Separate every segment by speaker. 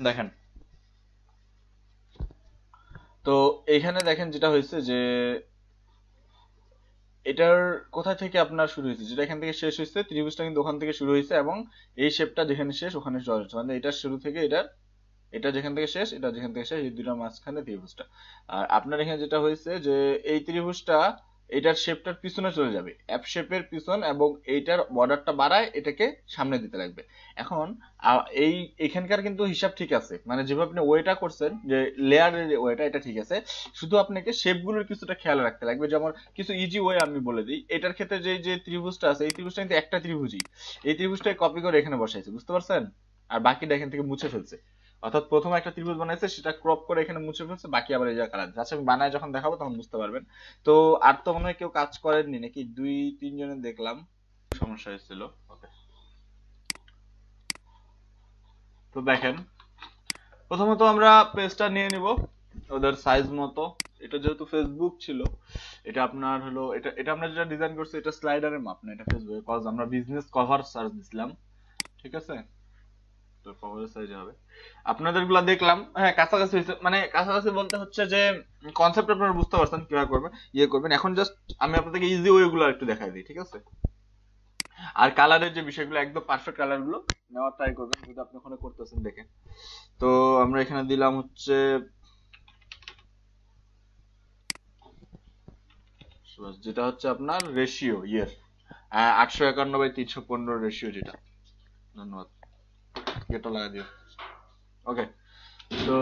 Speaker 1: দেখেন, তো এইখানে দেখেন যেটা হয়েছে যে এটার কোথা থেকে আপনার শুরু হয়েছে, যেটা এখান থেকে শেষ হয়েছে, ত্রিভুজটা কিন্তু ওখান থেকে শুরু হয়েছে, এবং এই শেপটা যেখানে শেষ ওখানে জয়েন্ট হচ্ছে, মানে এটার শুরু থেকে এটার, এটা যেখান থেকে শেষ এটা যেখান থেকে শেষ, এই দুটার মাঝখানে ত্রিভুজটা। আর আপনার এখানে যেটা হয়েছে যে এই ত্রিভুজটা এটার শেপটার পিছনে চলে যাবে, এফ শেপের পিছন, এবং এইটার বর্ডারটা বাড়ায় এটাকে সামনে দিতে লাগবে। এখন এই এখানকার কিন্তু হিসাব ঠিক আছে, মানে যেভাবে আপনি ওয়েটা করছেন যে লেয়ারের ওয়েটা, এটা ঠিক আছে, শুধু আপনাকে শেপগুলোর কিছুটা খেয়াল রাখতে লাগবে। যেমন কিছু ইজি ওয়ে আমি বলে দিই, এটার ক্ষেত্রে যে যে ত্রিভুজটা আছে এই ত্রিভুজটা কিন্তু একটা ত্রিভুজই, এই ত্রিভুজটাকে কপি করে এখানে বসাইছে, বুঝতে পারছেন? আর বাকিটা এখান থেকে মুছে ফেলছে। অর্থাৎ প্রথমে একটা ত্রিভুজ বানাইছে, সেটা ক্রপ করে এখানে মুছে ফেলছে, বাকি আবার এই জায়গায় কালার দিচ্ছে। আচ্ছা, আমি বানায় যখন দেখাবো তখন বুঝতে পারবেন। তো আর তো মনে হয় কেউ কাজ করেননি নাকি, দুই তিন জনের দেখলাম সমস্যা হয়েছিল। ওকে, তো দেখেন, প্রথমত আমরা পেজটা নিয়ে নিব ওদের সাইজ মতো। এটা যেহেতু ফেসবুক ছিল, এটা আপনার হলো, এটা এটা আমরা যেটা ডিজাইন করছি এটা স্লাইডারের মাপ না, এটা ফেসবুক, কজ আমরা বিজনেস কভার সার্চ দিছিলাম, ঠিক আছে? তো কভারের সাইজে হবে। আপনাদের গুলা দেখলাম, হ্যাঁ কাছাকাছি হয়েছে, মানে কাছাকাছি বলতে হচ্ছে যে কনসেপ্ট আপনারা বুঝতে পারছেন কিভাবে করবেন, করবেন। এখন জাস্ট আমি আপনাদেরকে ইজি ওয়ে গুলো একটু দেখাই দিই, ঠিক আছে? আর কালারের যে বিষয়গুলো একদম পারফেক্ট কালার গুলো নেওয়ার ট্রাই করবেন, যদি আপনি ওখানে করতেছেন দেখে। তো আমরা এখানে দিলাম হচ্ছে যেটা হচ্ছে আপনার রেশিও ইয়ের 851/315 রেশিও যেটা। ধন্যবাদ, এটা লাগা দিও। ওকে, তো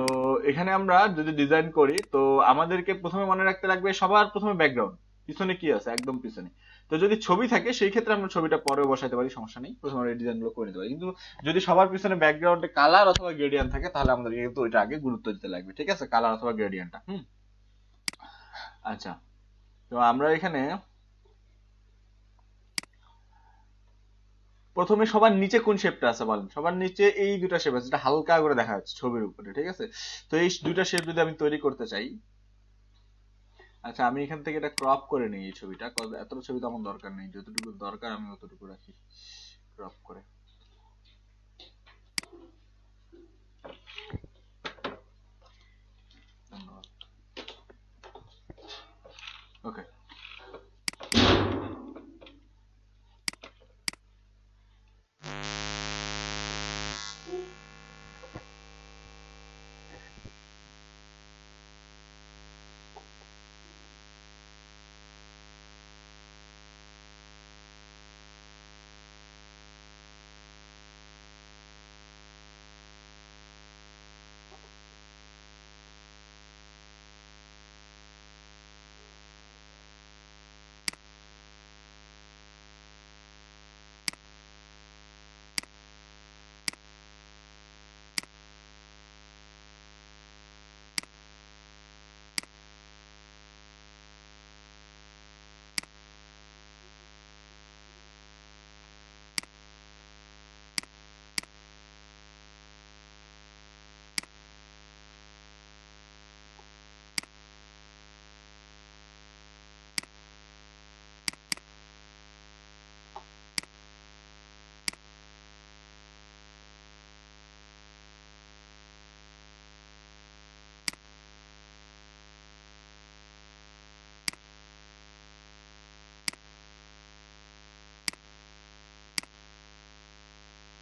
Speaker 1: এখানে আমরা যদি ডিজাইন করি, তো আমাদেরকে প্রথমে মনে রাখতে লাগবে সবার প্রথমে ব্যাকগ্রাউন্ড, পিছনে কি আছে একদম পিছনে। তো যদি ছবি থাকে সেই ক্ষেত্রে আমরা ছবিটা পরে বসাতে পারি, সমস্যা নেই, প্রথমে আমরা ডিজাইন গুলো করে নিতে পারি। কিন্তু যদি সবার পিছনে ব্যাকগ্রাউন্ডে কালার অথবা গ্রেডিয়েন্ট থাকে, তাহলে আমাদের কিন্তু ওইটা আগে গুরুত্ব দিতে লাগবে, ঠিক আছে? কালার অথবা গ্রেডিয়েন্টটা। আচ্ছা, তো আমরা এখানে প্রথমে সবার নিচে কোন শেপটা আছে বলেন? সবার নিচে এই দুটা শেপ আছে, যেটা হালকা করে দেখা যাচ্ছে ছবির উপরে, ঠিক আছে? তো এই দুটা শেপ যদি আমি তৈরি করতে চাই, আচ্ছা আমি এখান থেকে এটা ক্রপ করে নিই এই ছবিটা, এত ছবি তো আমার দরকার নেই, যতটুকু দরকার আমি অতটুকু রাখি ক্রপ করে। ধন্যবাদ। ওকে,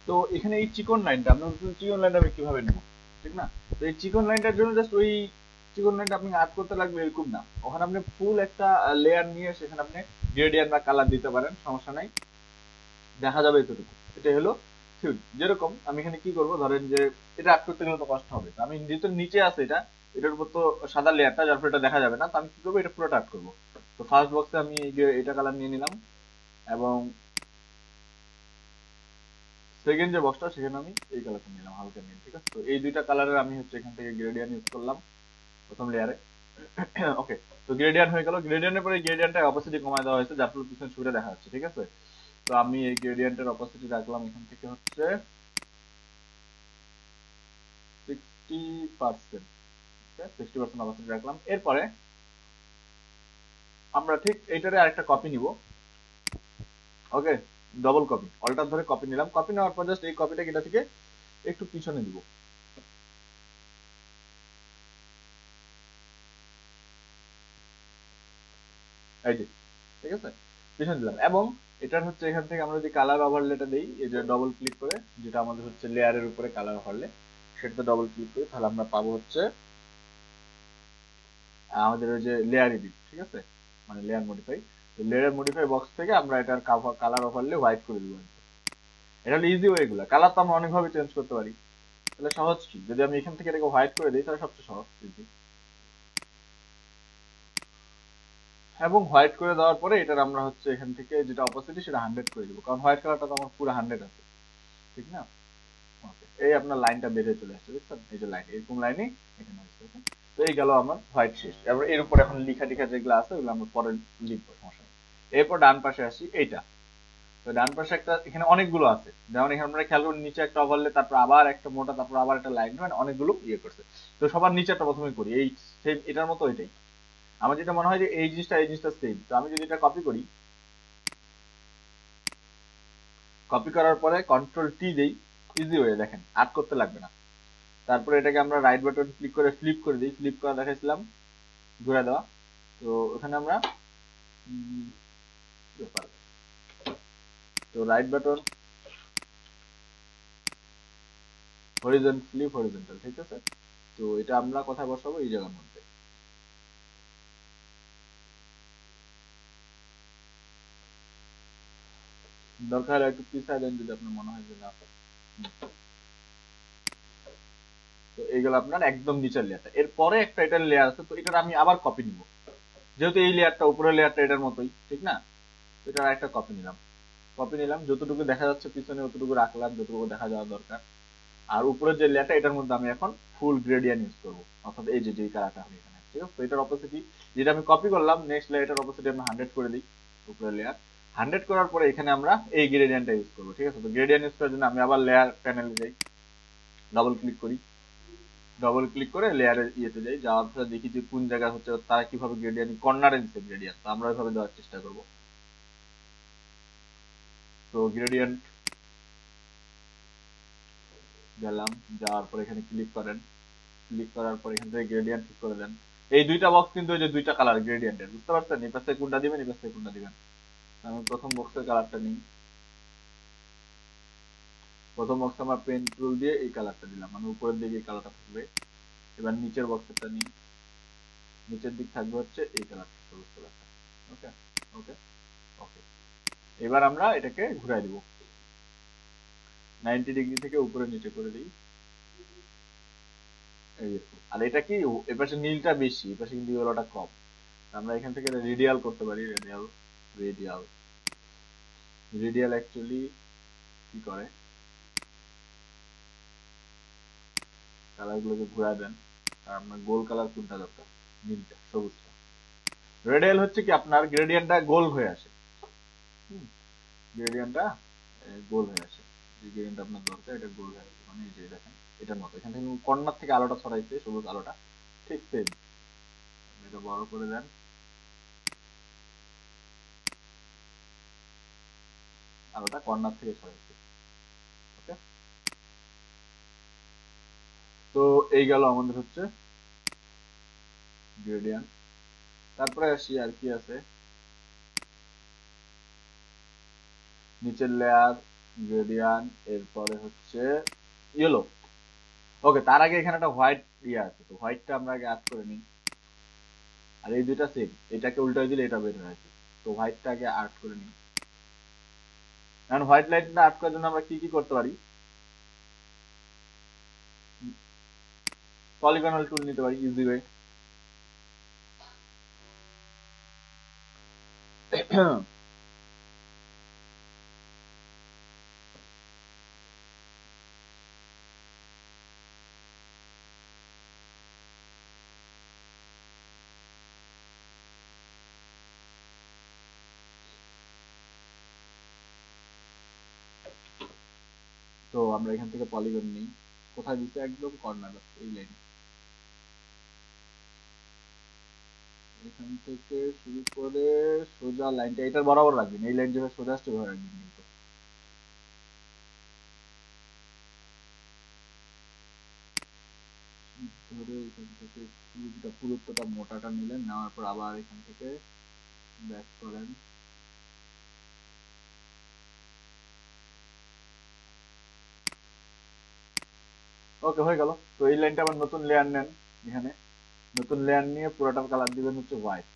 Speaker 1: তো এখানে এই চিকন লাইনটা, আপনার চিকন লাইনটা আমি কিভাবে নেব, ঠিক না? তো এই চিকন লাইনটার জন্য জাস্ট ওই চিকন লাইনটা আপনি আর্ট করতে লাগবে এরকম না, ওখানে আপনি ফুল একটা লেয়ার নিয়ে সেখানে আপনি গ্রেডিয়েন্ট বা কালার দিতে পারেন, সমস্যা নাই, দেখা যাবে এতটুকু। এটা হলো থিওরি। যেরকম আমি এখানে কি করব, ধরেন যে এটা আর্ট করতে গেলে তো কষ্ট হবে, তো আমি যেহেতু নিচে আছে এটা, এটার উপর তো সাদা লেয়ারটা, যার ফলে এটা দেখা যাবে না, তো আমি কি করবো, এটা পুরোটা আর্ট করবো। তো ফার্স্ট বক্সে আমি এই যে এটা কালার নিয়ে নিলাম, এবং সেকেন্ড যে বক্সটা সেখানে আমি এই কালারটা নিলাম, হালকা নীল, ঠিক আছে? তো এই দুইটা কালারের আমি হচ্ছে এখান থেকে গ্রেডিয়েন্ট ইউজ করলাম প্রথম লেয়ারে। ওকে, তো গ্রেডিয়েন্ট হয়ে গেল, গ্রেডিয়েন্টের পরে গ্রেডিয়েন্টের অপোসিটি কমায় দেওয়া হয়েছে, যার ফলে পিছনে ছবিটা দেখা যাচ্ছে, ঠিক আছে? তো আমি এই গ্রেডিয়েন্টের অপোসিটি রাখলাম এখান থেকে হচ্ছে 60%, 60% অপোসিটি রাখলাম। এরপরে আমরা ঠিক এইটারে আরেকটা কপি নিব, ওকে, ডবল কপি, অল্টার ধরে কপি নিলাম, কপি নেওয়ার পর জাস্ট এই কপিটাকে এটা থেকে একটু পিছনে দিব, এই যে, ঠিক আছে, পিছন দিলাম। এবং এটার হচ্ছে এখান থেকে আমরা যদি কালার ওভারলেটা দিই, এই যে ডবল ক্লিক করে, যেটা আমাদের হচ্ছে লেয়ারের উপরে কালার ওভারলে, সেটাতে ডবল ক্লিক করি, তাহলে আমরা পাবো হচ্ছে আমাদের ওই যে লেয়ার এডিট, ঠিক আছে, মানে লেয়ার মডিফাই। তো লেয়ার মডিফাই বক্স থেকে আমরা এটার কালার ওভারলে হোয়াইট করে দিব। এটা হলো ইজি ওয়ে গুলা। কালার তো আমরা অনেকভাবে চেঞ্জ করতে পারি। তাহলে সহজ কি, যদি আমি এখান থেকে এটাকে হোয়াইট করে দিই তাহলে সবচেয়ে সহজ ইজি। এবং হোয়াইট করে দেওয়ার পরে এটার আমরা হচ্ছে এখান থেকে যেটা অপোসিটি সেটা 100 করে দিব, কারণ হোয়াইট কালারটা তো আমার পুরো 100 আছে, ঠিক না? ওকে, এই আপনার লাইনটা বের হয়ে চলে আসছে, বুঝছেন? এই যে লাইন, এরকম লাইনই এখানে আসছে। okay? তো এই গেল আমার হোয়াইট শেষ। এবার এর উপর এখন লিখা টিখা যেগুলো আছে ওগুলো আমরা পরে লিখবো, সমস্যা নেই। এরপর ডান পাশে আসি, এইটা। তো ডান পাশে একটা, এখানে অনেকগুলো আছে, যেমন এখানে আমরা খেয়াল করি নিচে একটা ওভারলে, তারপর আবার একটা মোটা, তারপর আবার একটা লাইন, মানে অনেকগুলো ইয়ে করছে। তো সবার নিচে একটা প্রথমে করি, এই সেম এটার মতো এটাই। আমার যেটা মনে হয় যে এই জিনিসটা সেম, তো আমি যদি এটা কপি করি, কপি করার পরে কন্ট্রোল টি দেই, ইজি হয়ে দেখেন আর্ট করতে লাগবে না। তারপরে এটাকে আমরা রাইট বাটন ক্লিক করে ফ্লিপ করে দিই, ফ্লিপ করা দেখাইছিলাম, ঘুরে দেওয়া। তো ওখানে আমরা ব্যাপার, তো রাইট বাটন হরিজন্টাল, ঠিক আছে। তো এটা আমরা কোথায় বসাবো, এই জায়গার মধ্যে। দরকার হলে একটু পিছায় দেন যদি আপনার মনে হয় যে না। তো এইগুলো আপনার একদম নিচের লেয়ারটা, এরপরে একটা এটার লেয়ার আছে, তো এটার আমি আবার কপি নিব, যেহেতু এই লেয়ারটা উপরের লেয়ারটা এটার মতোই, ঠিক না? তো এটার একটা কপি নিলাম, যতটুকু দেখা যাচ্ছে পিছনে অতটুকু রাখলাম, যতটুকু দেখা যাওয়া দরকার। আর উপরের যে লেয়ারটা এটার মধ্যে আমি এখন ফুল গ্রেডিয়েন্ট ইউজ করবো, অর্থাৎ এই যে কালারটা হবে এখানে, ঠিক আছে। তো এটার অপোসিটি যেটা আমি কপি করলাম, নেক্সট লেয়ারটার অপোসিটি আমরা 100 করে দিই, উপরের লেয়ার 100 করার পরে এখানে আমরা এই গ্রেডিয়েন্টটা ইউজ করবো, ঠিক আছে। তো গ্রেডিয়েন্ট ইউজ করার জন্য আমি আবার লেয়ার প্যানেলে যাই, ডবল ক্লিক করি, ডবল ক্লিক করে লেয়ারের ইয়েতে যাই, যাওয়ার পরে দেখি যে কোন জায়গা হচ্ছে তারা কিভাবে গ্রেডিয়েন্ট কর্নারে দিচ্ছে গ্রেডিয়েন্ট, তো আমরা ওইভাবে দেওয়ার চেষ্টা করব। তো গ্রেডিয়েন্ট গেলাম, যাওয়ার পর এখানে ক্লিক করেন, ক্লিক করার পর এখান থেকে গ্রেডিয়েন্ট ঠিক করে দেন। এই দুইটা বক্স কিন্তু ওই যে দুইটা কালার গ্রেডিয়েন্টের, বুঝতে পারছেন? এই পাশে কোনটা দিবেন, এই পাশে কোনটা দিবেন। আমি প্রথম বক্সের কালারটা নিই, প্রথম বক্সে আমরা পেন টুল দিয়ে এই কালারটা দিলাম, মানে উপরের দিকে এই কালারটা থাকবে। এবার নিচের বক্সেরটা নিই, নিচের দিক থাকবে হচ্ছে এই কালারটা, সবুজ কালারটা। ওকে, ওকে, ওকে। এবার আমরা এটাকে ঘুরাই দিব, 90 ডিগ্রি থেকে উপরে নিচে করে দিই, এইরকম। আর এটা কি, এপাশে নীলটা বেশি, এপাশে কিন্তু ইয়েলোটা কম। আমরা এখান থেকে রেডিয়াল করতে পারি, রেডিয়াল, রেডিয়াল, রেডিয়াল অ্যাকচুয়ালি কি করে, কালার গুলোকে ঘুরায় দেন। আর আপনার গোল কালার কোনটা দরকার, নীলটা, সবুজটা। রেডিয়াল হচ্ছে কি আপনার গ্রেডিয়েন্টটা গোল হয়ে আসে, গ্রেডিয়েন্টটা গোল হয়ে আসে, যে গ্রেডিয়েন্ট আপনার দরকার এটা গোল হয়ে আসে, মানে এই যে দেখেন এটার মতো, এখান থেকে কর্নার থেকে আলোটা ছড়াইছে, সবুজ আলোটা, ঠিক সেম। এটা বড় করে দেন, আলোটা কর্নার থেকে ছড়াইছে। ওকে, তো এই গেল আমাদের হচ্ছে গ্রেডিয়েন্ট। তারপরে আসি আর কি আছে, নিচের লেয়ার, গ্রেডিয়েন্ট, এরপরে হচ্ছে ইয়েলো। ওকে, তার আগে এখানে একটা হোয়াইট ইয়ে আছে, তো হোয়াইটটা আমরা আগে অ্যাড করে নিই। আর এই দুইটা সেম, এটাকে উল্টাই দিলে এটা বের হয়ে আসে, তো হোয়াইটটা আগে অ্যাড করে নিই। এখন হোয়াইট লাইনটা অ্যাড করার জন্য আমরা কি কি করতে পারি, পলিগনাল টুল নিতে পারি, ইজি ওয়ে। তো আমরা এখান থেকে পলিগন নিই, কোথায় দিতে, একদম কর্নার এই লাইন, এখান থেকে শুরু করে সোজা লাইনটা এটার বরাবর রাখবেন, এই লাইন যেভাবে সোজা আসছে ওইভাবে রাখবেন কিন্তু। ধরে এখান থেকে পুরোটা পুরুত্বটা মোটাটা নিলেন, নেওয়ার পর আবার এখান থেকে ব্যাক করেন। ওকে, হয়ে গেল। তো এই লাইনটা আবার নতুন লেয়ার নেন, এখানে নতুন লেয়ার নিয়ে পুরোটার কালার দিবেন হচ্ছে হোয়াইট।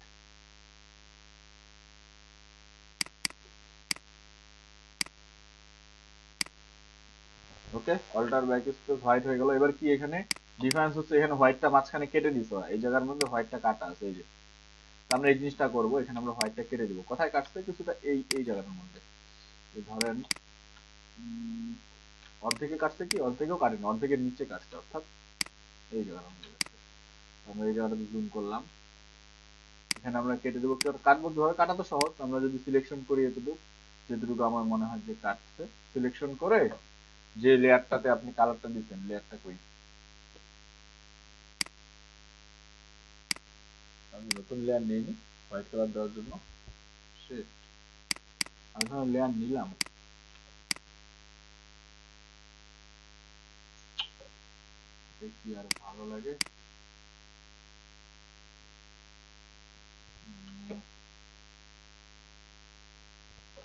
Speaker 1: ওকে, অল্টার ব্যাক স্পেস হোয়াইট হয়ে গেল। এবার কি এখানে ডিফারেন্স হচ্ছে, এখানে হোয়াইটটা মাঝখানে কেটে দিছো, এই জায়গার মধ্যে হোয়াইটটা কাটা আছে, এই যে। তো আমরা এই জিনিসটা করবো, এখানে আমরা হোয়াইটটা কেটে দিব। কোথায় কাটছে? কিছুটা এই এই জায়গাটার মধ্যে। ধরেন অর্ধেকে কাটছে, কি অর্ধেকেও কাটেনি, অর্ধেকের নিচে কাটছে, অর্থাৎ এই জায়গাটার মধ্যে কাটছে। আমরা এই জায়গাটা জুম করলাম, এখানে আমরা কেটে দেবো। কাটবো কিভাবে? কাটা তো সহজ, আমরা যদি সিলেকশন করি এতটুকু, যেটুকু আমার মনে হয় যে কাটছে, সিলেকশন করে যে লেয়ারটাতে আপনি কালারটা দিচ্ছেন, লেয়ারটা কই, আমি নতুন লেয়ার নিইনি হোয়াইট কালার দেওয়ার জন্য, আমি ধরুন লেয়ার নিলাম, দেখি আর ভালো লাগে।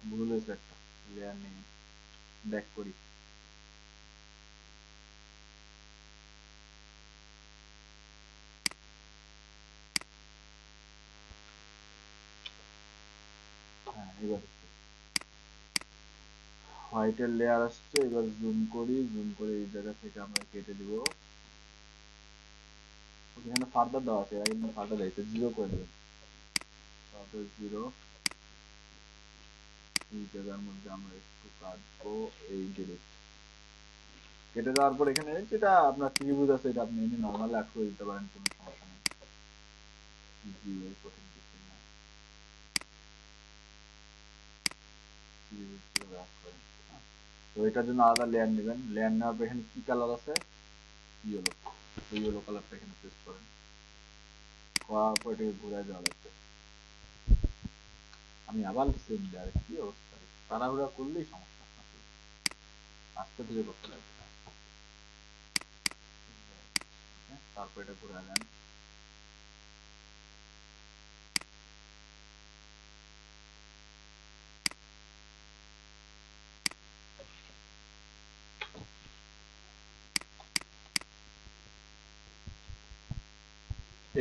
Speaker 1: ভুল হয়েছে একটা, লেয়ার নেই, ব্যাক করি। হ্যাঁ, এবার হোয়াইটের লেয়ার আসছে। এবার জুম করি, জুম করে এই জায়গা থেকে আমরা কেটে দিব। এখানে ফার্দার দেওয়া আছে, এরা কিন্তু ফার্দার দিয়েছে, জিরো করে দেবেন, ফার্দার জিরো। এই জায়গার মধ্যে আমরা একটু কাটবো, এই ডিরেক্ট কেটে দেওয়ার পর এখানে যেটা আপনার ত্রিভুজ আছে, এটা আপনি এমনি নর্মালি আর্ট করে দিতে পারেন, কোনো সমস্যা নেই, জিরো কঠিন কিছু না, ত্রিভুজ যেভাবে আর্ট করেন। তো এটার জন্য আলাদা লেয়ার নেবেন, লেয়ার নেওয়ার পর এখানে কি কালার আছে, ইয়েলো, ইয়েলো কালারটা এখানে পেস্ট করেন, করার পর এটাকে ঘুরাই দেওয়া লাগবে। আমি আবার সেম লেয়ার, কি অবস্থা, তাড়াহুড়া করলেই সমস্যা, আস্তে ধীরে করতে লাগবে। তারপর এটা ঘুরে নেন।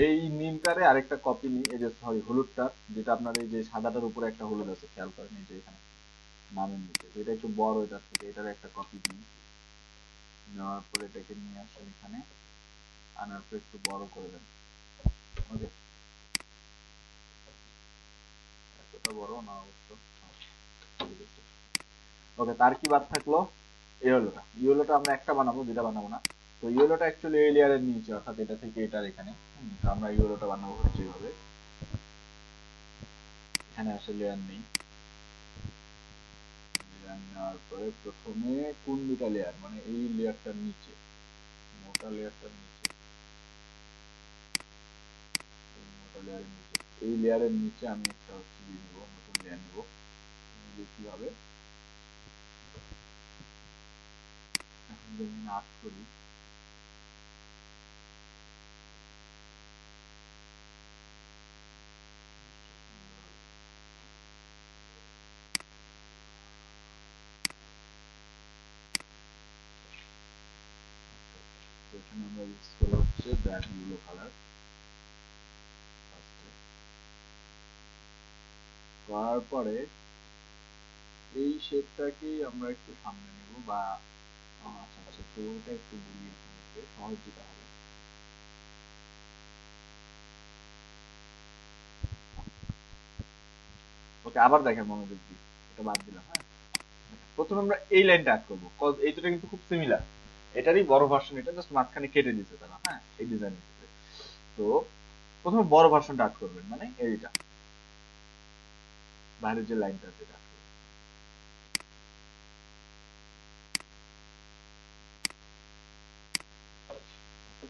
Speaker 1: এই নীলটারে আরেকটা কপি নিই, এই যে সরি হলুদটার, যেটা আপনার এই যে সাদাটার উপরে একটা হলুদ আছে, খেয়াল করেন এই যে এখানে নামের নিচে, এটা একটু বড় এটার থেকে, এটার একটা কপি নিই। নেওয়ার পর এটাকে নিয়ে আসেন এখানে, আনার পর একটু বড় করে দেন। ওকে, এতটা বড় না অবশ্য, ওকে। তার কি বাদ থাকলো? ইয়েলোটা, ইয়েলোটা আমরা একটা বানাবো, যেটা বানাবো না। তো ইয়েলোটা অ্যাকচুয়ালি এই লেয়ারের নিচে, অর্থাৎ এটা থেকে এটার এখানে। তো আমরা ইয়েলোটা বানাবো হচ্ছে এইভাবে, এখানে আসলে লেয়ার নেই। লেয়ার নেওয়ার পরে প্রথমে কোন দুটা লেয়ার, মানে এই লেয়ারটার নিচে, মোটা লেয়ারটার নিচে, এই মোটা লেয়ারের নিচে, এই লেয়ারের নিচে আমি একটা হচ্ছে দিয়ে নিব, নতুন লেয়ার নিব। নিলে কি হবে, এখন যদি আমি আর্ট করি, এখানে আমরা ইউজ করবো হচ্ছে ব্যাড ইয়েলো কালার। করার পরে এই শেপটাকেই আমরা একটু সামনে নেব, বা আচ্ছা আচ্ছা, তো ওটা একটু ঘুরিয়ে সহজ যেটা হবে। ওকে, আবার দেখেন মনোযোগ দিয়ে, এটা বাদ দিলাম, হ্যাঁ। প্রথমে আমরা এই লাইনটা অ্যাড করবো, কজ এই দুটো কিন্তু খুব সিমিলার, এটারই বড় ভার্সন, এটা জাস্ট মাঝখানে কেটে দিচ্ছে তারা, হ্যাঁ, এই ডিজাইন। তো প্রথমে বড় ভার্সনটা অ্যাড করবেন, মানে এইটা বাইরের যে লাইনটা আছে এটা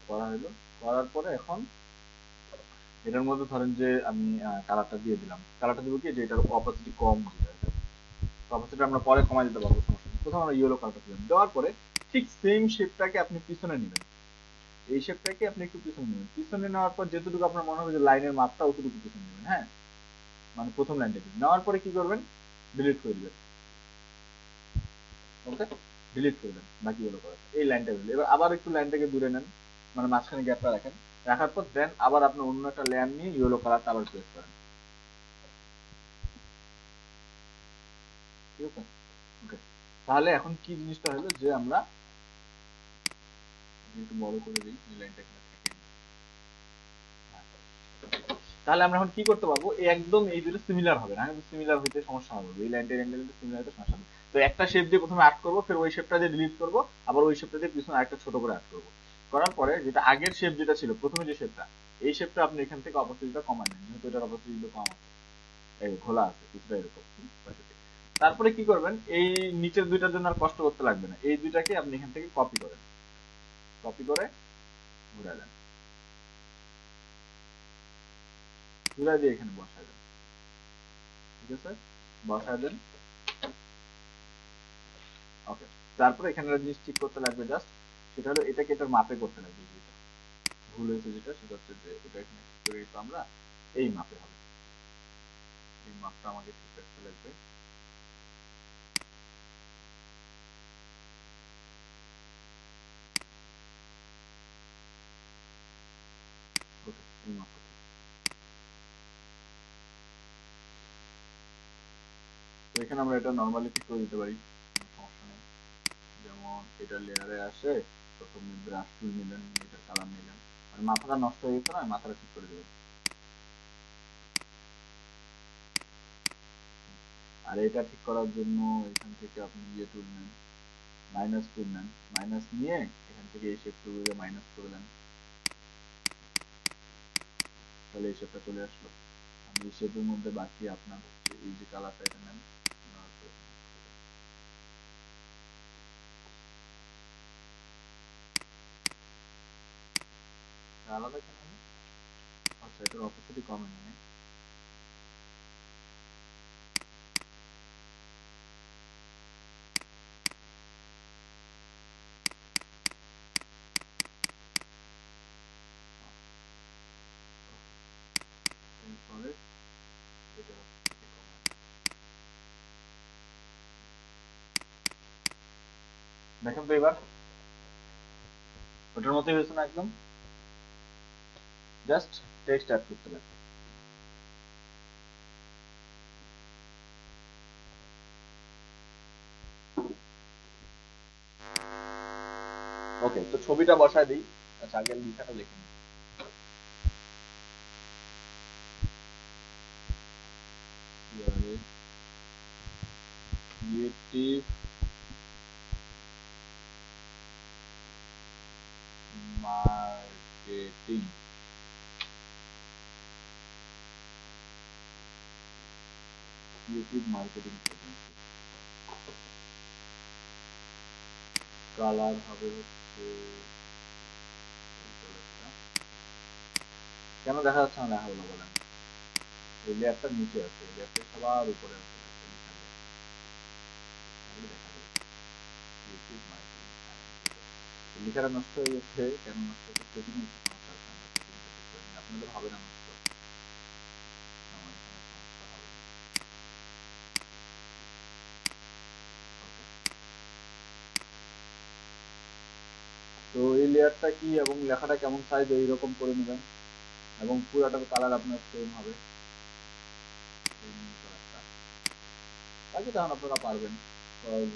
Speaker 1: করা হলো। করার পরে এখন এটার মধ্যে ধরেন যে আমি কালারটা দিয়ে দিলাম, কালারটা দিব কি, যে এটার অপাসিটি কম, যেটা অপাসিটি আমরা পরে কমাই দিতে পারবো, সমস্যা নেই। প্রথমে আমরা ইয়েলো কালারটা দিলাম, দেওয়ার পরে ঠিক সেম শেপটাকে আপনি পিছনে নেবেন, এই শেপটাকে আপনি একটু পিছনে নেবেন, পিছনে নেওয়ার পর যেটুকু আপনার মনে হবে যে লাইনের মাপটা অতটুকু পিছনে নেবেন, হ্যাঁ। মানে প্রথম লাইনটাকে নেওয়ার পরে কি করবেন, ডিলিট করে দিবেন। ওকে, ডিলিট করে দেন বাকিগুলো করার এই লাইনটা হলো। এবার আবার একটু লাইনটাকে দূরে নেন, মানে মাঝখানে গ্যাপটা রাখেন, রাখার পর দেন আবার আপনি অন্য একটা লেয়ার নিয়ে ইয়েলো কালারটা আবার প্রেস করেন। ঠিক আছে, ওকে। তাহলে এখন কি জিনিসটা হলো যে আমরা একটু বড় করে দিই এই লাইনটা এখানে থাকে। তাহলে আমরা এখন কি করতে পারবো, একদম এই দুটো সিমিলার হবে না, সিমিলার হইতে সমস্যা হবে, এই লাইনটার অ্যাঙ্গেল কিন্তু সিমিলার হইতে সমস্যা হবে। তো একটা শেপ দিয়ে প্রথমে আর্ট করবো, ফের ওই শেপটা দিয়ে ডিলিট করবো, আবার ওই শেপটা দিয়ে পিছনে আরেকটা ছোট করে আর্ট করবো। করার পরে যেটা আগের শেপ যেটা ছিল প্রথমে যে শেপটা, এই শেপটা আপনি এখান থেকে অপোসিটিটা কমায় নেন, যেহেতু এটার অপোসিটি কম আছে, এই ঘোলা আছে কিছুটা এরকম। তারপরে কি করবেন, এই নিচের দুইটার জন্য আর কষ্ট করতে লাগবে না, এই দুইটাকে আপনি এখান থেকে কপি করেন, কপি করে ঘুরাই দেন, ঘুরাই দিয়ে এখানে বসায় দেন। ঠিক আছে, বসায় দেন। ওকে, তারপরে এখানে একটা জিনিস ঠিক করতে লাগবে জাস্ট, সেটা হলো এটাকে এটার মাপে করতে লাগবে, যেটা ভুল হয়েছে যেটা সেটা হচ্ছে যে এটা এখানে ঠিক করে দিতে আমরা এই মাপে হবে, এই মাপটা আমাকে ঠিক রাখতে লাগবে। ওকে, এই মাপটা ঠিক। তো এখানে আমরা এটা নর্মালি ঠিক করে দিতে পারি, কোনো সমস্যা নেই। যেমন এটা লেয়ারে আসে, প্রথমে ব্রাশ টুল নিলেন, এটা কালার নিলেন, মানে মাথাটা নষ্ট হয়ে গেছে না, মাথাটা ঠিক করে দেবেন। আর এটা ঠিক করার জন্য এখান থেকে আপনি ইয়ে টুল নেন, মাইনাস টুল নেন, মাইনাস নিয়ে এখান থেকে এই শেপটুকুকে মাইনাস করে দেন, তাহলে এই শেপটা চলে আসলো। আমি এই শেপের মধ্যে বাকি আপনার হচ্ছে এই যে কালারটা এটা নেন, নেওয়ার পরে আলাদা কেন হলো? আচ্ছা, এটার অপোসিটি কমে নেই। এরপরে এটার অপোসিটি কমে, দেখেন তো এবার ওটার মতোই হয়েছে না একদম, জাস্ট টেক্সট অ্যাড করতে লাগবে। ওকে, তো ছবিটা বসায় দিই। আচ্ছা, আগে লেখাটা লিখে নিই। Creative marketing, creative marketing agency. Colour হবে হচ্ছে এই কালারটা। কেন দেখা যাচ্ছে না লেখাগুলো বলেন? এই লেয়ারটা নিচে আছে, এই লেয়ারটা সবার উপরে আছে, লেখার layer। তাহলে দেখা যাবে ক্রিয়েটিভ মার্কেটিং। লেখাটা নষ্ট হয়ে গেছে, কেন নষ্ট হয়েছে? সেটিং এর একটু সমস্যা আছে, আমরা সেটিংটা ঠিক করে নিই, আপনাদের হবে না নষ্ট, আমার এখানে সমস্যা হবে। ওকে, তো এই লেয়ারটা কি এবং লেখাটা কেমন সাইজ এইরকম করে নেবেন, এবং পুরাটার কালার আপনার সেম হবে, এই নীল কালারটা। বাকি তখন আপনারা পারবেন, বিকজ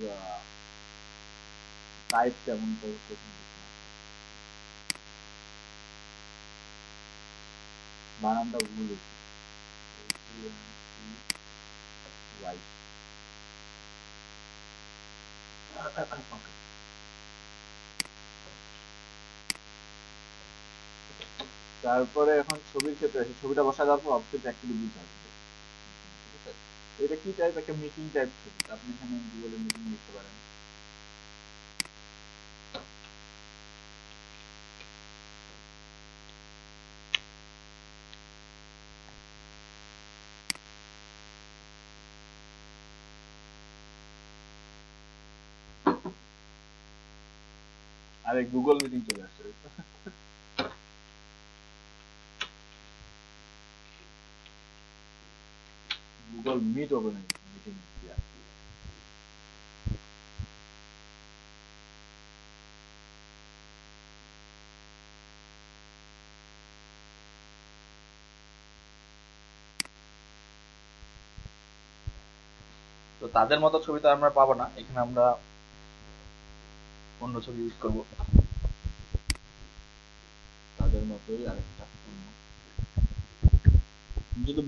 Speaker 1: টাইপ তেমন তো কঠিন কিছু না, বানানটা ভুল হয়েছে, ওয়াই। তারপরে এখন ছবির ক্ষেত্রে আসি, ছবিটা বসা যাওয়ার পর অবজেক্ট অ্যাক্টিভিটিস আসবে। ঠিক আছে, তো এটা কি টাইপ, একটা মিটিং টাইপ ছবি, আপনি এখানে গুগলে মিটিং লিখতে পারেন। আরে গুগল মিটিং চলে আসছে। গুগল মিট ওপেন হয়ে গেছে, মিটিং। তো তাদের মতো ছবি তো আমরা পাবো না, এখানে আমরা অন্য ছবি ইউজ করব, তাদের মতোই আরেকটা অন্য। যদি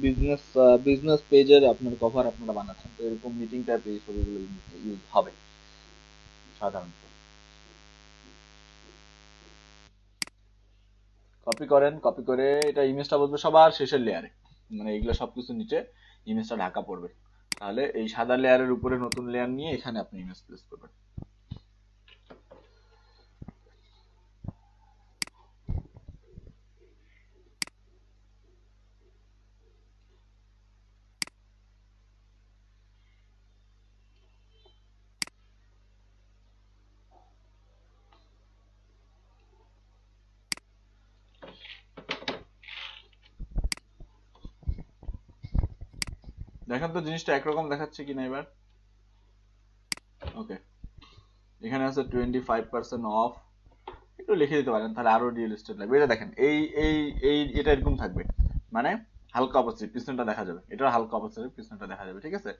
Speaker 1: বিজনেস পেজের আপনার কভার আপনারা বানাচ্ছেন, তো এরকম মিটিং টাইপের এই ছবিগুলো ইউজ হবে সাধারণত। কপি করেন, কপি করে এটা ইমেজটা বসবে সবার শেষের লেয়ারে, মানে এগুলো সবকিছু নিচে ইমেজটা ঢাকা পড়বে। তাহলে এই সাদা লেয়ারের উপরে নতুন লেয়ার নিয়ে এখানে আপনি ইমেজ প্লেস করবেন। দেখেন তো জিনিসটা একরকম দেখাচ্ছে কিনা এবার। ওকে, এখানে আছে 25% অফ, একটু লিখে দিতে পারেন তাহলে আরো রিয়েল এস্টেট লাগবে। এটা দেখেন এই এই এই এটা এরকম থাকবে, মানে হালকা অপোজিট, পিছনটা দেখা যাবে, এটা হালকা অপোজিট, পিছনটা দেখা যাবে। ঠিক আছে,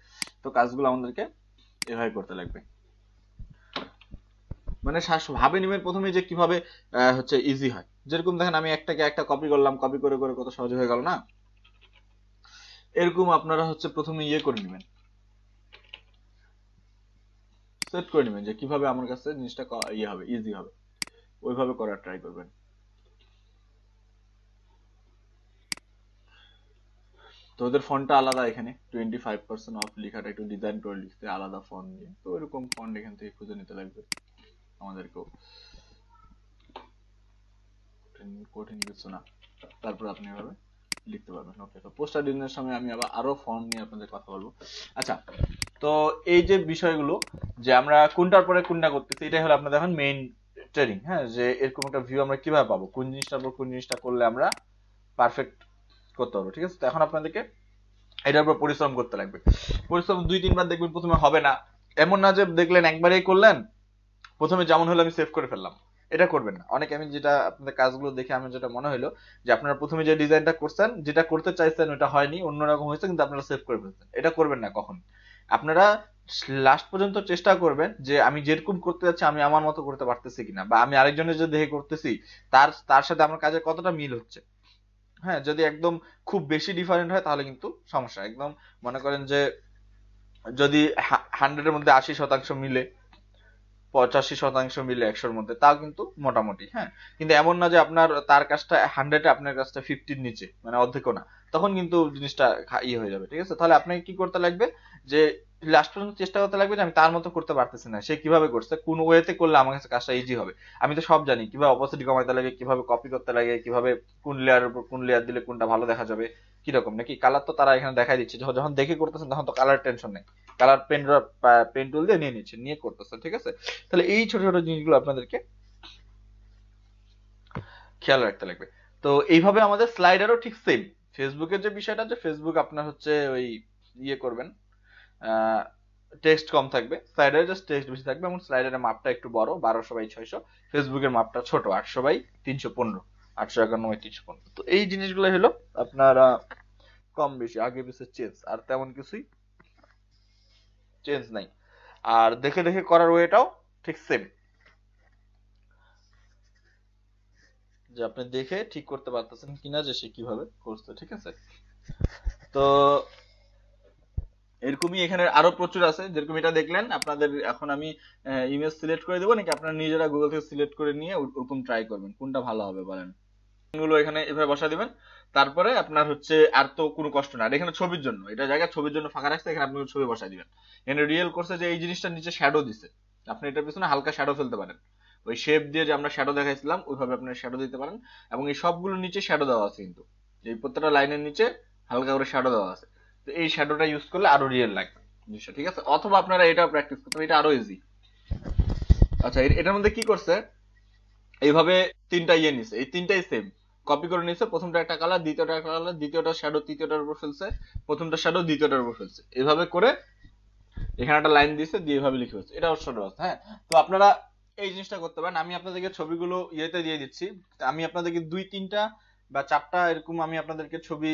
Speaker 1: তো কাজগুলো আমাদেরকে এভাবে করতে লাগবে। মানে ভাবে নিবেন প্রথমে যে কিভাবে হচ্ছে ইজি হয়। যেরকম দেখেন আমি একটাকে একটা কপি করলাম, কপি করে করে কত সহজ হয়ে গেল না। এরকম আপনারা হচ্ছে প্রথমে ইয়ে করে নেবেন, সেট করে নেবেন যে কিভাবে আমার কাছে জিনিসটা ইয়ে হবে, ইজি হবে, ওইভাবে করার ট্রাই করবেন। তো ওদের ফন্টটা আলাদা, এখানে 25% অফ লেখাটা একটু ডিজাইন করে লিখতে আলাদা ফন্ট দিয়ে, তো ওইরকম ফন্ট এখান থেকে খুঁজে নিতে লাগবে আমাদেরকেও, কঠিন কিছু না। তারপর আপনি এভাবে লিখতে পারবেন। ওকে, তো পোস্টার ডিজাইনের সময় আমি আবার আরো ফন্ট নিয়ে আপনাদের কথা বলবো। আচ্ছা, তো এই যে বিষয়গুলো যে আমরা কোনটার পরে কোনটা করতেছি, এটাই হলো আপনাদের এখন মেইন ট্রেনিং। হ্যাঁ, যে এরকম একটা ভিউ আমরা কিভাবে পাবো, কোন জিনিসটার পর কোন জিনিসটা করলে আমরা পারফেক্ট করতে পারবো। ঠিক আছে, তো এখন আপনাদেরকে এটার উপর পরিশ্রম করতে লাগবে। পরিশ্রম 2-3 বার দেখবেন প্রথমে হবে না, এমন না যে দেখলেন একবারেই করলেন, প্রথমে যেমন হলো আমি সেভ করে ফেললাম, এটা করবেন না। অনেকে আমি যেটা আপনাদের কাজগুলো দেখে আমি যেটা মনে হলো যে আপনারা প্রথমে যে ডিজাইনটা করছেন, যেটা করতে চাইছেন ওটা হয়নি, অন্যরকম হয়েছে, কিন্তু আপনারা সেভ করে ফেলছেন, এটা করবেন না কখন। আপনারা লাস্ট পর্যন্ত চেষ্টা করবেন যে আমি যেরকম করতে যাচ্ছি আমি আমার মতো করতে পারতেছি কিনা, বা আমি আরেকজনের যে দেখে করতেছি তার তার সাথে আমার কাজের কতটা মিল হচ্ছে। হ্যাঁ, যদি একদম খুব বেশি ডিফারেন্ট হয় তাহলে কিন্তু সমস্যা। একদম মনে করেন যে যদি 100-এর মধ্যে 80% মিলে, 85% মিলে 100-র মধ্যে, তাও কিন্তু মোটামুটি। হ্যাঁ, কিন্তু এমন না যে আপনার তার কাজটা 100-এ আপনার কাজটা 50-র নিচে, মানে অর্ধেকও না, তখন কিন্তু জিনিসটা ইয়ে হয়ে যাবে। ঠিক আছে, তাহলে আপনাকে কি করতে লাগবে যে লাস্ট পর্যন্ত চেষ্টা করতে লাগবে যে আমি তার মতো করতে পারতেছি না, সে কিভাবে করছে, কোন ওয়েতে করলে আমার কাছে কাজটা ইজি হবে। আমি তো সব জানি কিভাবে অপোসিটি কমাইতে লাগে, কিভাবে কপি করতে লাগে, কিভাবে কোন লেয়ারের উপর কোন লেয়ার দিলে কোনটা ভালো দেখা যাবে, কিরকম নাকি কালার তো তারা এখানে দেখাই দিচ্ছে, যখন দেখে করতেছেন তখন তো কালার টেনশন নেই, কালার পেন টুল দিয়ে নিয়ে নিচ্ছে, নিয়ে করতেছে। ঠিক আছে, তাহলে এই ছোট ছোট জিনিসগুলো আপনাদেরকে খেয়াল রাখতে লাগবে। তো এইভাবে আমাদের স্লাইডারও ঠিক সেম, ফেসবুকের যে বিষয়টা, যে ফেসবুক আপনার হচ্ছে ওই ইয়ে করবেন, টেক্সট কম থাকবে, স্লাইডারে জাস্ট টেক্সট বেশি থাকবে, এবং স্লাইডারের মাপটা একটু বড়, 1200x600, ফেসবুকের মাপটা ছোট, 800x315, 851x315। তো এই জিনিসগুলো হলো আপনারা কম বেশি আগে পিছিয়ে চেঞ্জ, আর তেমন কিছুই চেঞ্জ নাই। আর দেখে দেখে করার ওয়েটাও ঠিক সেম, যে আপনি দেখে ঠিক করতে পারতেছেন কিনা যে সে কিভাবে করছে। ঠিক আছে, তো এরকমই এখানে আরো প্রচুর আছে, যেরকম এটা দেখলেন আপনাদের। এখন আমি ইমেজ সিলেক্ট করে দেবো, নাকি আপনারা নিজেরা গুগল থেকে সিলেক্ট করে নিয়ে ওরকম ট্রাই করবেন, কোনটা ভালো হবে বলেন। গুলো এখানে এভাবে বসা দিবেন, তারপরে আপনার হচ্ছে আর তো কোনো কষ্ট না। আর এখানে ছবির জন্য, এটা জায়গা ছবির জন্য ফাঁকা রাখছে, এখানে আপনি ছবি বসাই দিবেন। এখানে রিয়েল করছে যে এই জিনিসটার নিচে শ্যাডো দিছে, আপনি এটার পিছনে হালকা শ্যাডো ফেলতে পারেন, ওই শেপ দিয়ে যে আমরা শ্যাডো দেখাইছিলাম ওইভাবে আপনার শ্যাডো দিতে পারেন। এবং এই সবগুলোর নিচে শ্যাডো দেওয়া আছে, কিন্তু এই প্রত্যেকটা লাইনের নিচে হালকা করে শ্যাডো দেওয়া আছে। তো এই শ্যাডোটা ইউজ করলে আরো রিয়েল লাগবে জিনিসটা। ঠিক আছে, অথবা আপনারা এটা প্র্যাকটিস করতে হবে, এটা আরো ইজি। আচ্ছা, এটার মধ্যে কি করছে, এইভাবে তিনটা ইয়ে নিছে, এই তিনটাই সেম, কপি করে নিয়েছে, প্রথমটা একটা কালার, দ্বিতীয়টা একটা কালার, দ্বিতীয়টা শ্যাডো তৃতীয়টার উপর ফেলছে, প্রথমটা শ্যাডো দ্বিতীয়টার উপর ফেলছে, এভাবে করে এখানে একটা লাইন দিয়েছে, দিয়ে এভাবে লিখে হচ্ছে, এটা হচ্ছে সহজ। হ্যাঁ, তো আপনারা এই জিনিসটা করতে পারেন। আমি আপনাদেরকে ছবিগুলো ইয়েতে দিয়ে দিচ্ছি, আমি আপনাদেরকে 2-3টা বা 4টা এরকম আমি আপনাদেরকে ছবি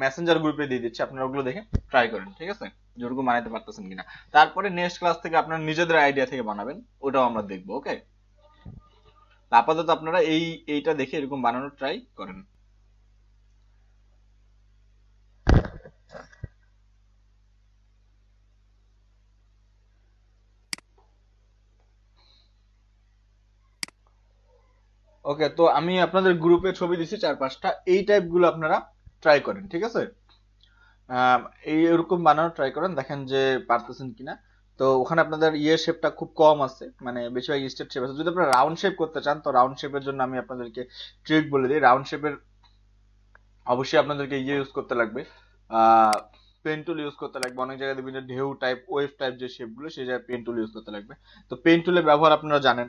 Speaker 1: মেসেঞ্জার গ্রুপে দিয়ে দিচ্ছি, আপনারা ওগুলো দেখে ট্রাই করেন, ঠিক আছে, যেরকম বানাইতে পারতেছেন কিনা। তারপরে নেক্সট ক্লাস থেকে আপনারা নিজেদের আইডিয়া থেকে বানাবেন, ওটাও আমরা দেখবো। ওকে, আপাতত আপনারা এইটা দেখে এরকম বানানোর ট্রাই করেন। ওকে, তো আমি আপনাদের গ্রুপে ছবি দিছি 4-5টা, এই টাইপ গুলো আপনারা ট্রাই করেন, ঠিক আছে। এই এরকম বানানোর ট্রাই করেন, দেখেন যে পারতেছেন কিনা। তো ওখানে আপনাদের ইয়ে শেপটা খুব কম আছে, মানে বেশিরভাগ স্টেট শেপ আছে। যদি আপনারা রাউন্ড শেপ করতে চান, তো রাউন্ড শেপের জন্য আমি আপনাদেরকে ট্রিক বলে দিই। রাউন্ড শেপের অবশ্যই আপনাদেরকে ইয়ে ইউজ করতে লাগবে, পেন টুল ইউজ করতে লাগবে। অনেক জায়গায় দেখবেন যে ঢেউ টাইপ, ওয়েভ টাইপ যে শেপগুলো, সেই জায়গায় পেন টুল ইউজ করতে লাগবে। তো পেন টুলের ব্যবহার আপনারা জানেন,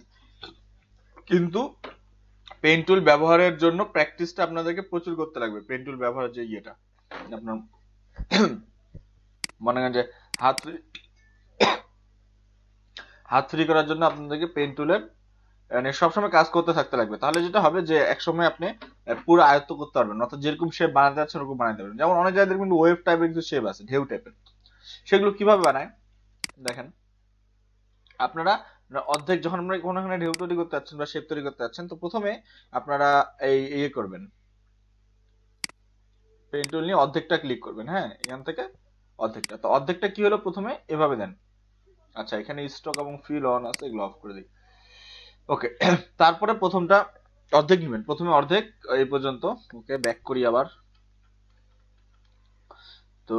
Speaker 1: কিন্তু পেন টুল ব্যবহারের জন্য প্র্যাকটিসটা আপনাদেরকে প্রচুর করতে লাগবে। পেন টুল ব্যবহারের যে ইয়েটা আপনার মনে করেন যে হাত হাত ফ্রি করার জন্য আপনাদেরকে পেন টুলের মানে সবসময় কাজ করতে থাকতে লাগবে। তাহলে যেটা হবে যে একসময় আপনি পুরো আয়ত্ত করতে পারবেন, অর্থাৎ যেরকম শেপ বানাতে যাচ্ছেন ওরকম বানাতে পারবেন। যেমন অনেক জায়গায় দেখবেন ওয়েভ টাইপের কিছু শেপ আছে, ঢেউ টাইপের, সেগুলো কিভাবে বানায় দেখেন। আপনারা অর্ধেক যখন আমরা কোনো ঢেউ তৈরি করতে যাচ্ছেন বা শেপ তৈরি করতে যাচ্ছেন, তো প্রথমে আপনারা এই ইয়ে করবেন, পেন টুল নিয়ে অর্ধেকটা ক্লিক করবেন। হ্যাঁ, এখান থেকে অর্ধেকটা, তো অর্ধেকটা কি হলো, প্রথমে এভাবে দেন। আচ্ছা, এখানে স্টক এবং ফিল অন আছে, এগুলো অফ করে দিই। ওকে, তারপরে প্রথমটা অর্ধেক নেবেন, প্রথমে অর্ধেক এই পর্যন্ত। ওকে, ব্যাক করি আবার। তো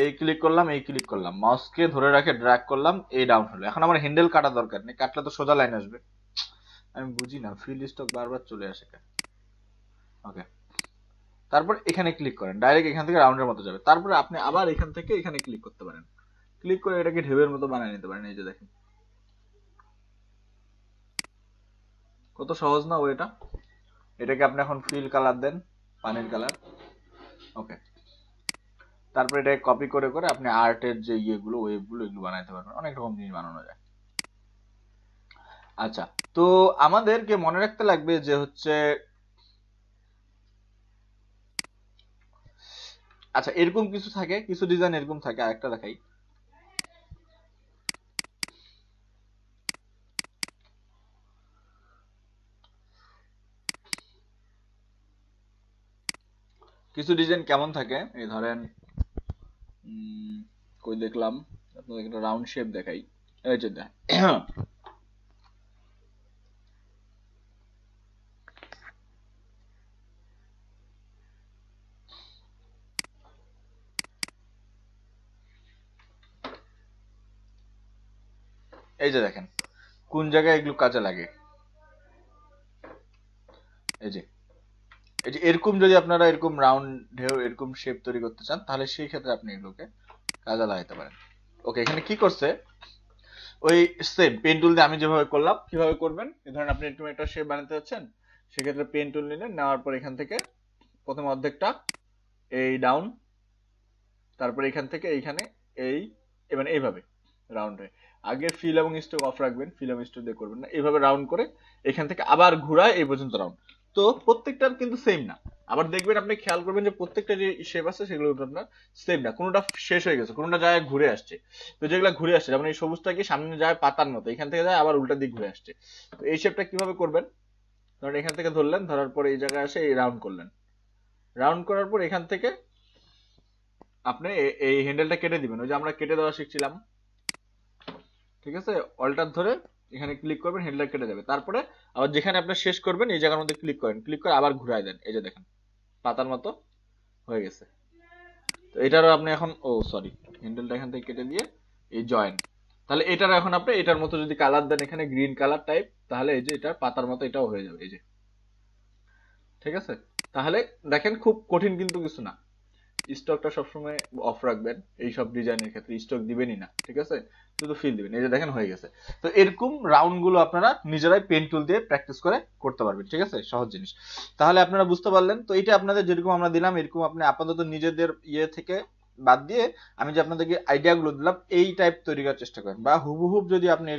Speaker 1: এই ক্লিক করলাম, এই ক্লিক করলাম, মাউসকে ধরে রাখে ড্র্যাগ করলাম, এই ডাউন হলো। এখন আমার হ্যান্ডেল কাটা দরকার নেই, কাটলে তো সোজা লাইন আসবে। আমি বুঝি না ফিল স্টক বারবার চলে আসে কেন। ওকে, তারপর এখানে ক্লিক করেন, ডাইরেক্ট এখান থেকে রাউন্ডের মতো যাবে। তারপরে আপনি আবার এখান থেকে এখানে ক্লিক করতে পারেন, ক্লিক করে এটাকে ঢেউয়ের মতো বানিয়ে নিতে পারেন। এই যে দেখেন কত সহজ না ওইটা। এটাকে আপনি এখন ফিল কালার দেন, পানির কালার। ওকে, তারপরে এটাকে কপি করে করে আপনি আর্টের যে ইয়েগুলো, ওয়েবগুলো, এগুলো বানাইতে পারবেন। অনেক রকম জিনিস বানানো যায়। আচ্ছা, তো আমাদেরকে মনে রাখতে লাগবে যে হচ্ছে, আচ্ছা এরকম কিছু থাকে, কিছু ডিজাইন এরকম থাকে। আরেকটা দেখাই, কিছু ডিজাইন কেমন থাকে, এই ধরেন কই দেখলাম, আপনাদের একটা রাউন্ড শেপ দেখাই। এই যে এই যে দেখেন কোন জায়গায় এগুলো কাজে লাগে। এই যে এই যে এরকম যদি আপনারা এরকম রাউন্ড ঢেউ এরকম শেপ তৈরি করতে চান, তাহলে সেই ক্ষেত্রে আপনি এগুলোকে কাজে লাগাইতে পারেন। ওকে, এখানে কি করছে, ওই সেম পেন টুল দিয়ে আমি যেভাবে করলাম, কিভাবে করবেন, এই ধরেন আপনি এরকম একটা শেপ বানাতে যাচ্ছেন, সেক্ষেত্রে পেন টুল নিলেন, নেওয়ার পর এখান থেকে প্রথম অর্ধেকটা এই ডাউন, তারপর এখান থেকে এইখানে এই, মানে এইভাবে রাউন্ড হয়ে, আগে ফিল এবং স্ট্রোক অফ রাখবেন, ফিল এবং স্ট্রোক দিয়ে করবেন না, এইভাবে রাউন্ড করে এখান থেকে আবার ঘুরায় এই পর্যন্ত রাউন্ড। তো প্রত্যেকটার কিন্তু সেম না। আবার দেখবেন, আপনি খেয়াল করবেন যে প্রত্যেকটা যে শেপ আছে সেগুলো আপনার সেম না, কোনোটা শেষ হয়ে গেছে, কোনোটা জায়গায় ঘুরে আসছে। তো যেগুলো ঘুরে আসছে, যেমন এই সবুজটা কি সামনে যায় পাতার মতো, এখান থেকে যায় আবার উল্টা দিক ঘুরে আসছে। তো এই শেপটা কিভাবে করবেন, ধরেন এখান থেকে ধরলেন, ধরার পর এই জায়গায় আসে এই রাউন্ড করলেন, রাউন্ড করার পর এখান থেকে আপনি এই হ্যান্ডেলটা কেটে দিবেন, ওই যে আমরা কেটে দেওয়া শিখছিলাম, ঠিক আছে। অল্টার ধরে এখানে ক্লিক করবেন, হ্যান্ডেল কেটে যাবে। তারপরে আবার যেখানে আপনি শেষ করবেন এই জায়গার মধ্যে ক্লিক করেন, ক্লিক করে আবার ঘুরায় দেন, এই যে দেখেন পাতার মতো হয়ে গেছে। তো এটারও আপনি এখন, ও সরি, হ্যান্ডেলটা এখান থেকে কেটে দিয়ে এই জয়েন, তাহলে এটার এখন আপনি এটার মতো যদি কালার দেন, এখানে গ্রিন কালার টাইপ, তাহলে এই যে এটার পাতার মতো এটাও হয়ে যাবে, এই যে, ঠিক আছে। তাহলে দেখেন খুব কঠিন কিন্তু কিছু না। স্টকটা সবসময় অফ রাখবেন, এই সব ডিজাইনের ক্ষেত্রে স্টক দিবেনই না, ঠিক আছে। শুধু ফিল দিবেন, এই যে দেখেন হয়ে গেছে। তো এরকম রাউন্ড গুলো আপনারা নিজেরাই পেন টুল দিয়ে প্র্যাকটিস করে করতে পারবেন, ঠিক আছে, সহজ জিনিস। তাহলে আপনারা বুঝতে পারলেন। তো এটা আপনাদের যেরকম আমরা দিলাম এরকম আপনি আপাতত নিজেদের ইয়ে থেকে বাদ দিয়ে আমি যে আপনাদেরকে আইডিয়া গুলো দিলাম এই টাইপ তৈরি করার চেষ্টা করেন, বা হুবহুব যদি আপনি